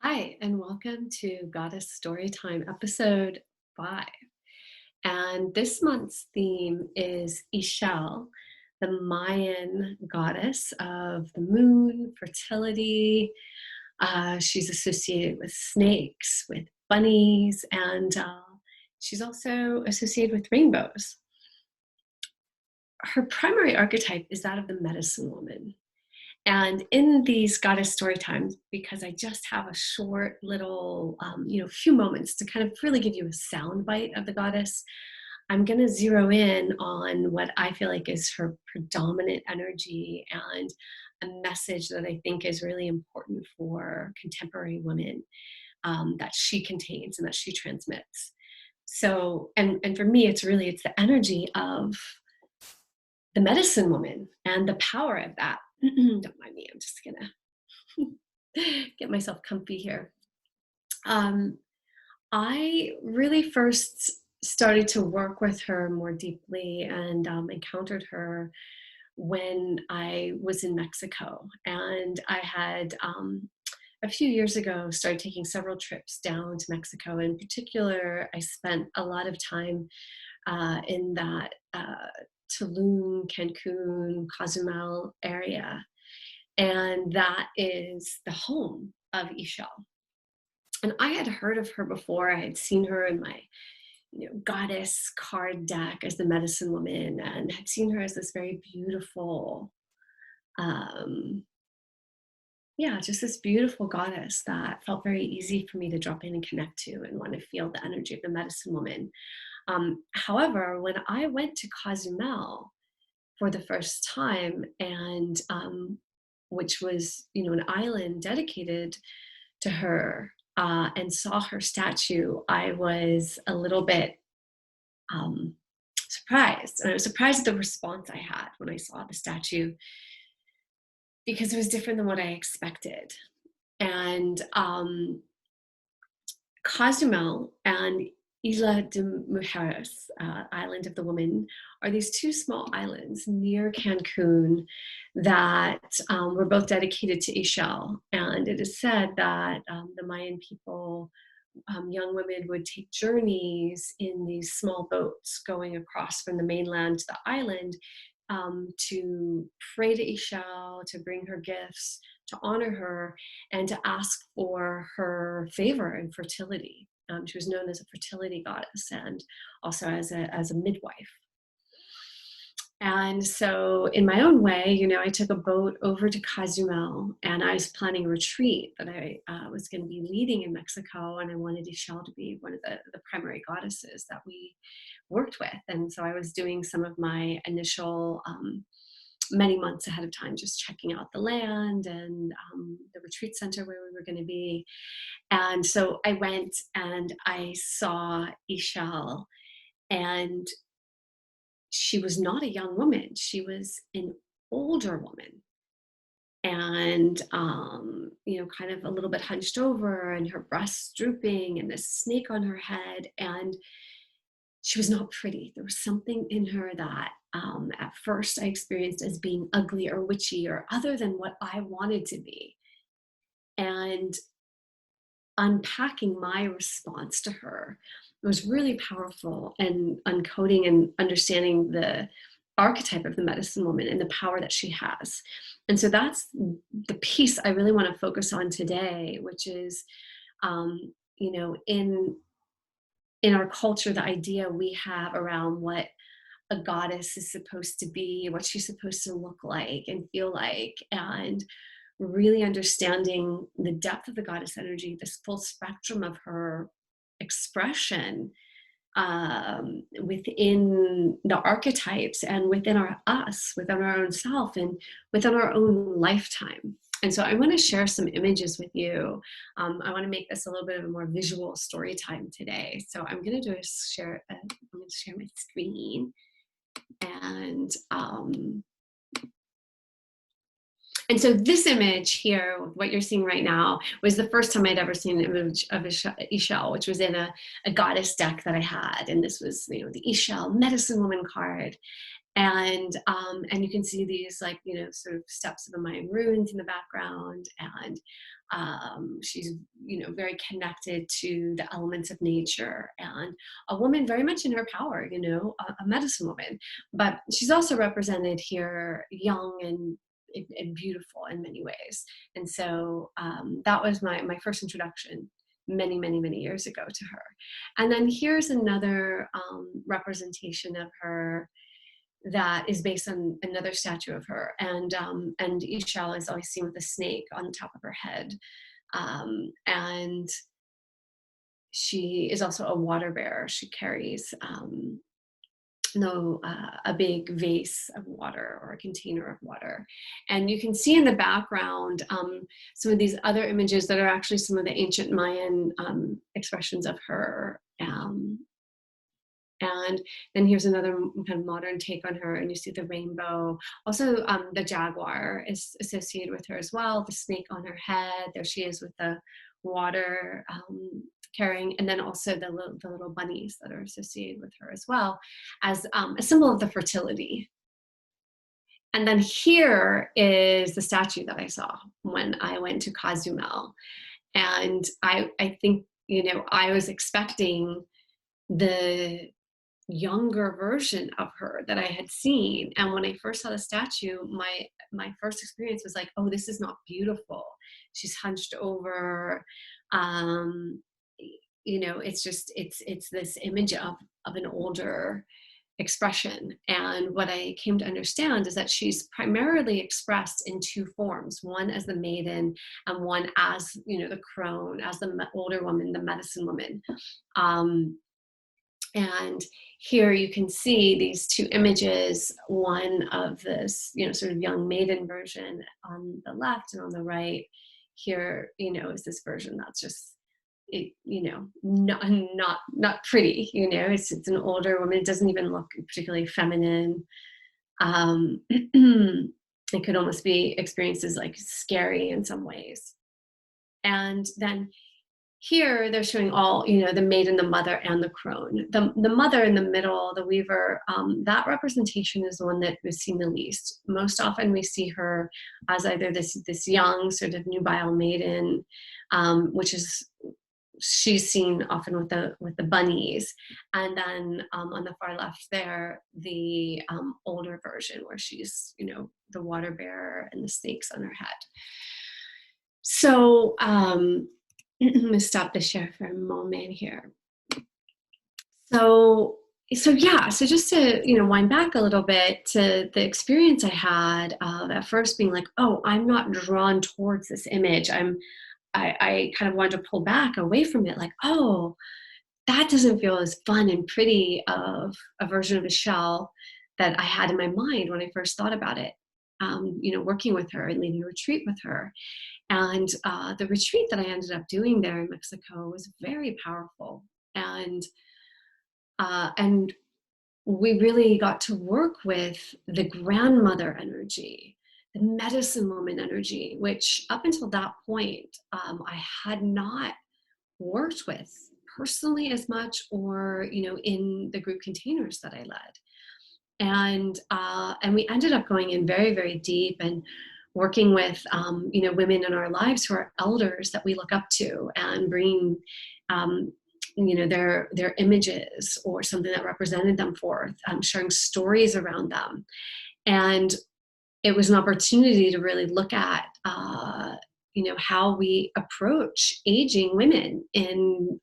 Hi, and welcome to Goddess Storytime episode 5. And this month's theme is Ixchel, the Mayan goddess of the moon, fertility. She's associated with snakes, with bunnies, and she's also associated with rainbows. Her primary archetype is that of the medicine woman. And in these goddess story times, because I just have a short little, few moments to kind of really give you a sound bite of the goddess, I'm going to zero in on what I feel like is her predominant energy and a message that I think is really important for contemporary women that she contains and that she transmits. So, and for me, it's the energy of the medicine woman and the power of that. Don't mind me, I'm just gonna get myself comfy here. I really first started to work with her more deeply and encountered her when I was in Mexico. And I had a few years ago started taking several trips down to Mexico. In particular, I spent a lot of time in that Tulum, Cancun, Cozumel area. And that is the home of Ixchel. And I had heard of her before. I had seen her in my goddess card deck as the medicine woman, and had seen her as this very beautiful, um, just this beautiful goddess that felt very easy for me to drop in and connect to and want to feel the energy of the medicine woman. However, when I went to Cozumel for the first time, and which was, an island dedicated to her, and saw her statue, I was a little bit surprised. And I was surprised at the response I had when I saw the statue because it was different than what I expected. And Cozumel and Isla de Mujeres, Island of the Women, are these two small islands near Cancun that were both dedicated to Ixchel. And it is said that the Mayan people, young women would take journeys in these small boats going across from the mainland to the island to pray to Ixchel, to bring her gifts, to honor her, and to ask for her favor and fertility. She was known as a fertility goddess and also as a midwife. And so, in my own way, I took a boat over to Cozumel, and I was planning a retreat that I was going to be leading in Mexico, and I wanted Ixchel to be one of the primary goddesses that we worked with. And so I was doing some of my initial, many months ahead of time, just checking out the land and the retreat center where we were going to be. And so I went and I saw Ixchel, and she was not a young woman. She was an older woman, and kind of a little bit hunched over, and her breasts drooping, and this snake on her head. And she was not pretty. There was something in her that at first I experienced as being ugly or witchy or other than what I wanted to be. And unpacking my response to her was really powerful, and uncoding and understanding the archetype of the medicine woman and the power that she has. And so that's the piece I really want to focus on today, which is, in our culture, the idea we have around what a goddess is supposed to be, what she's supposed to look like and feel like, and really understanding the depth of the goddess energy, this full spectrum of her expression within the archetypes and within within our own self and within our own lifetime. And so I want to share some images with you. I want to make this a little bit of a more visual story time today. So I'm going to share my screen. And so this image here, what you're seeing right now, was the first time I'd ever seen an image of Ixchel, which was in a goddess deck that I had. And this was, the Ixchel medicine woman card. And you can see these, like, sort of steps of the Mayan ruins in the background. And she's, very connected to the elements of nature, and a woman very much in her power, a medicine woman. But she's also represented here young and beautiful in many ways. And so that was my first introduction many, many, many years ago to her. And then here's another representation of her that is based on another statue of her. And Ixchel is always seen with a snake on the top of her head. And she is also a water bearer. She carries no a big vase of water, or a container of water. And you can see in the background some of these other images that are actually some of the ancient Mayan expressions of her. And then here's another kind of modern take on her, and you see the rainbow. Also, the jaguar is associated with her as well, the snake on her head. There she is with the water carrying, and then also the little bunnies that are associated with her as well, as a symbol of the fertility. And then here is the statue that I saw when I went to Cozumel. And I think, I was expecting the younger version of her that I had seen. And when I first saw the statue, my first experience was like, oh, this is not beautiful. She's hunched over. It's just it's this image of an older expression. And what I came to understand is that she's primarily expressed in two forms: one as the maiden, and one as, the crone, as the older woman, the medicine woman. And here you can see these two images, one of this, sort of young maiden version on the left, and on the right here, is this version that's just, not pretty. It's an older woman. It doesn't even look particularly feminine. It could almost be experienced as like scary in some ways. And then here they're showing all, the maiden, the mother, and the crone. The mother in the middle, the weaver, that representation is the one that was seen the least. Most often we see her as either this young sort of nubile maiden, which is, she's seen often with the bunnies, and then on the far left there, the older version, where she's, the water bearer and the snakes on her head. So I'm gonna stop the share for a moment here. So just to, wind back a little bit to the experience I had at first, being like, oh, I'm not drawn towards this image. I kind of wanted to pull back away from it, like, oh, that doesn't feel as fun and pretty of a version of Ixchel that I had in my mind when I first thought about it. Working with her and leading a retreat with her. And the retreat that I ended up doing there in Mexico was very powerful. And we really got to work with the grandmother energy, the medicine woman energy, which up until that point, I had not worked with personally as much, or, in the group containers that I led. And we ended up going in very, very deep and working with women in our lives who are elders that we look up to, and bringing their images or something that represented them forth, sharing stories around them. And it was an opportunity to really look at how we approach aging women in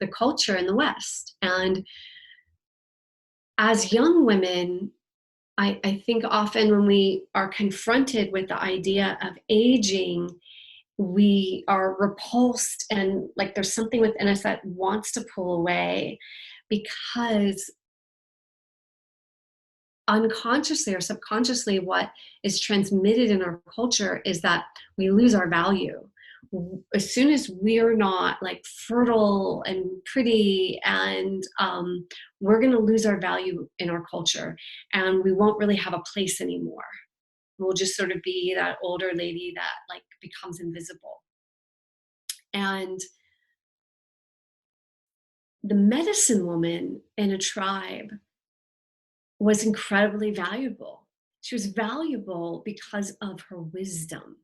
the culture in the West. And as young women, I think often when we are confronted with the idea of aging, we are repulsed, and like there's something within us that wants to pull away, because unconsciously or subconsciously, what is transmitted in our culture is that we lose our value. As soon as we're not like fertile and pretty, and we're going to lose our value in our culture, and we won't really have a place anymore. We'll just sort of be that older lady that like becomes invisible. And the medicine woman in a tribe was incredibly valuable. She was valuable because of her wisdom,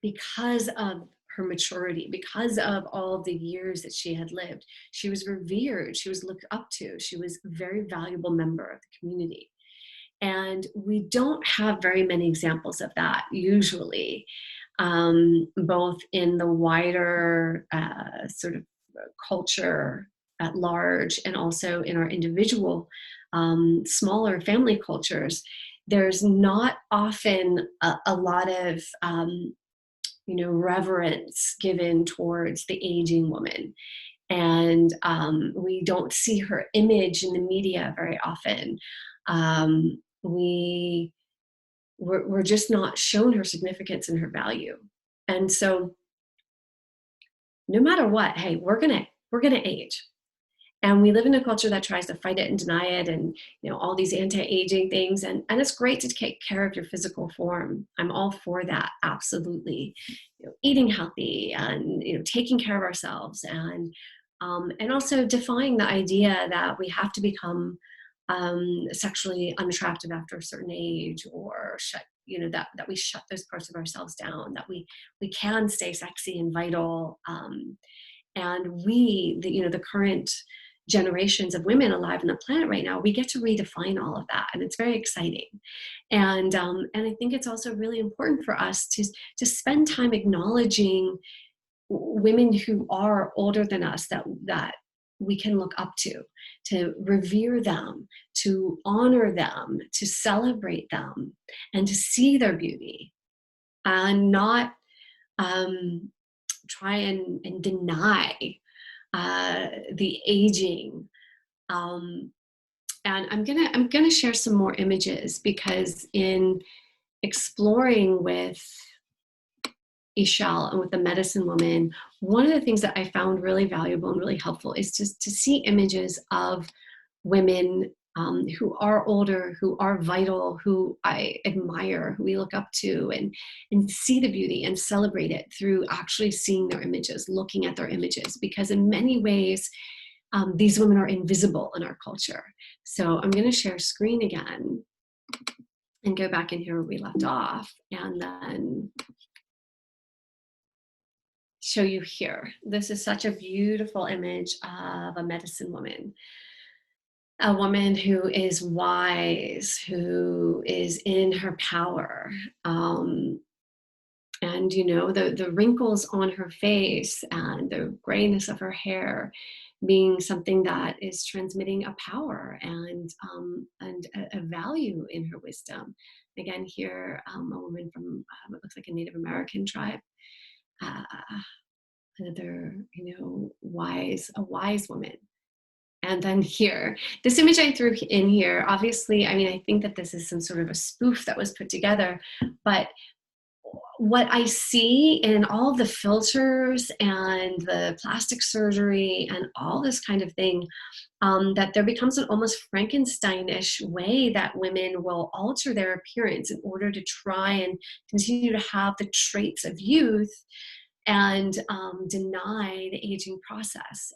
because of her maturity, because of all of the years that she had lived. She was revered, she was looked up to, she was a very valuable member of the community. And we don't have very many examples of that usually, both in the wider sort of culture at large and also in our individual smaller family cultures. There's not often a lot of reverence given towards the aging woman. And we don't see her image in the media very often. We're just not shown her significance and her value. And so no matter what, hey, we're gonna age. And we live in a culture that tries to fight it and deny it, and all these anti-aging things. And it's great to take care of your physical form. I'm all for that, absolutely. Eating healthy and taking care of ourselves, and also defying the idea that we have to become sexually unattractive after a certain age, or that we shut those parts of ourselves down, that we can stay sexy and vital. And the current generations of women alive on the planet right now, we get to redefine all of that, and it's very exciting. And I think it's also really important for us to spend time acknowledging women who are older than us, that we can look up to revere them, to honor them, to celebrate them, and to see their beauty, and not try and deny the aging. And I'm gonna share some more images, because in exploring with Ixchel and with the Medicine Woman, one of the things that I found really valuable and really helpful is just to see images of women who are older, who are vital, who I admire, who we look up to, and see the beauty and celebrate it through actually seeing their images, looking at their images, because in many ways, these women are invisible in our culture. So I'm going to share screen again and go back in here where we left off, and then show you here. This is such a beautiful image of a medicine woman. A woman who is wise, who is in her power. And the wrinkles on her face and the grayness of her hair being something that is transmitting a power and a value in her wisdom. Again, here, a woman from what looks like a Native American tribe. Another, a wise woman. And then here, this image I threw in here, obviously, I think that this is some sort of a spoof that was put together, but what I see in all the filters and the plastic surgery and all this kind of thing, that there becomes an almost Frankenstein-ish way that women will alter their appearance in order to try and continue to have the traits of youth and deny the aging process.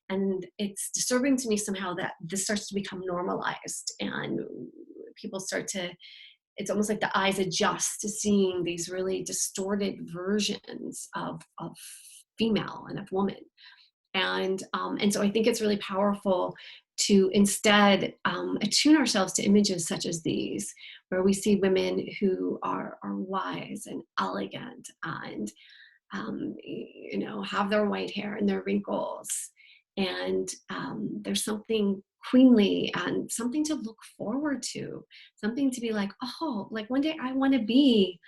And it's disturbing to me somehow that this starts to become normalized, and people start to, it's almost like the eyes adjust to seeing these really distorted versions of female and of woman. And so I think it's really powerful to instead attune ourselves to images such as these, where we see women who are wise and elegant and have their white hair and their wrinkles. And there's something queenly and something to look forward to, something to be like, oh, like one day I want to be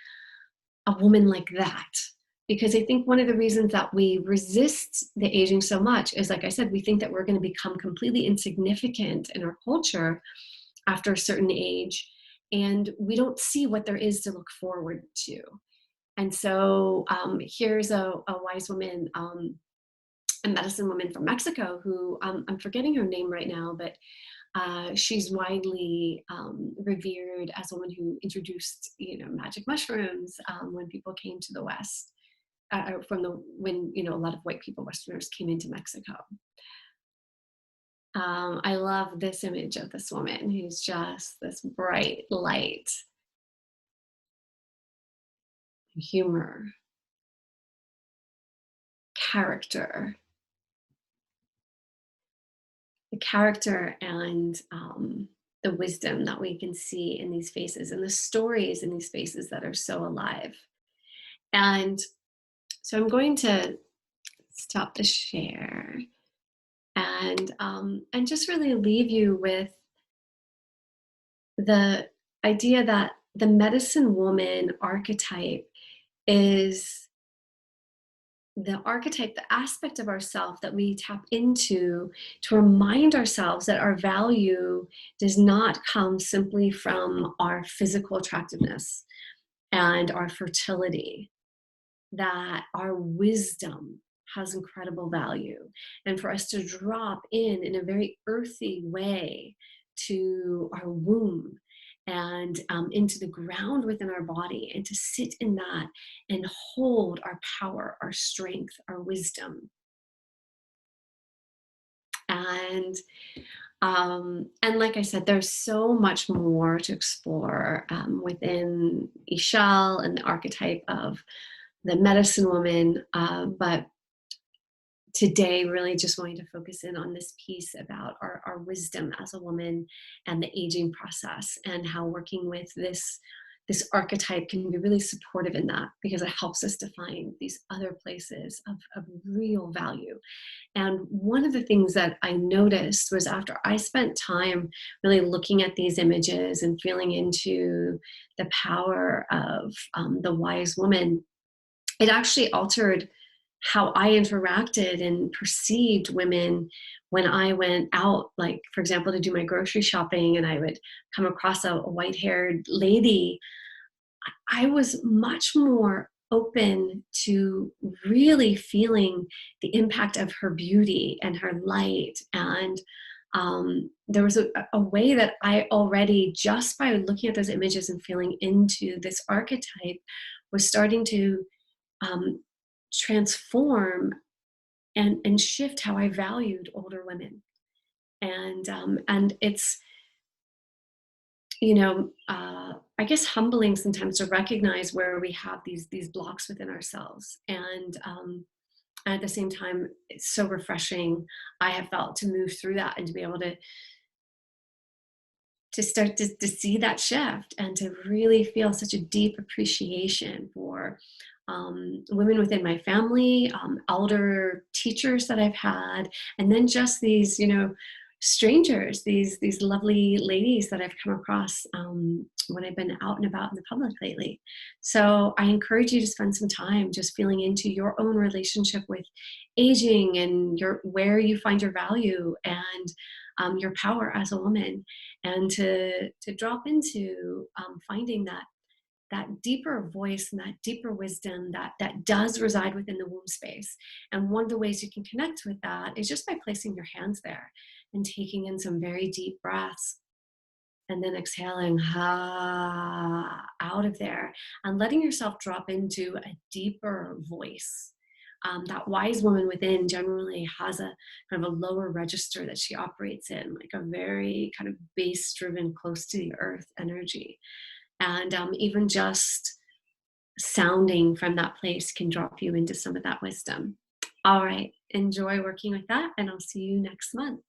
a woman like that. Because I think one of the reasons that we resist the aging so much is, like I said, we think that we're going to become completely insignificant in our culture after a certain age, and we don't see what there is to look forward to. And so here's a wise woman, a medicine woman from Mexico, who I'm forgetting her name right now, but she's widely revered as a woman who introduced, magic mushrooms when people came to the West, when a lot of white people, Westerners, came into Mexico. I love this image of this woman who's just this bright light, humor, character, the character and the wisdom that we can see in these faces and the stories in these faces that are so alive. And so I'm going to stop the share and just really leave you with the idea that the medicine woman archetype is the archetype, the aspect of ourself that we tap into to remind ourselves that our value does not come simply from our physical attractiveness and our fertility, that our wisdom has incredible value. And for us to drop in a very earthy way to our womb and into the ground within our body, and to sit in that and hold our power, our strength, our wisdom. And like I said, there's so much more to explore within Ixchel and the archetype of the medicine woman. But today, really just wanting to focus in on this piece about our wisdom as a woman and the aging process, and how working with this archetype can be really supportive in that, because it helps us to find these other places of real value. And one of the things that I noticed was, after I spent time really looking at these images and feeling into the power of the wise woman, it actually altered how I interacted and perceived women when I went out, like, for example, to do my grocery shopping, and I would come across a white haired lady. I was much more open to really feeling the impact of her beauty and her light. And there was a way that I already, just by looking at those images and feeling into this archetype, was starting to um, transform and shift how I valued older women. And it's, I guess, humbling sometimes to recognize where we have these blocks within ourselves. And at the same time, it's so refreshing, I have felt, to move through that and to be able to start to see that shift, and to really feel such a deep appreciation for women within my family, elder teachers that I've had, and then just these, strangers, these lovely ladies that I've come across when I've been out and about in the public lately. So I encourage you to spend some time just feeling into your own relationship with aging, and where you find your value and your power as a woman, and to drop into finding that deeper voice and that deeper wisdom that does reside within the womb space. And one of the ways you can connect with that is just by placing your hands there and taking in some very deep breaths, and then exhaling out of there, and letting yourself drop into a deeper voice. That wise woman within generally has a kind of a lower register that she operates in, like a very kind of bass driven, close to the earth energy. And even just sounding from that place can drop you into some of that wisdom. All right, enjoy working with that, and I'll see you next month.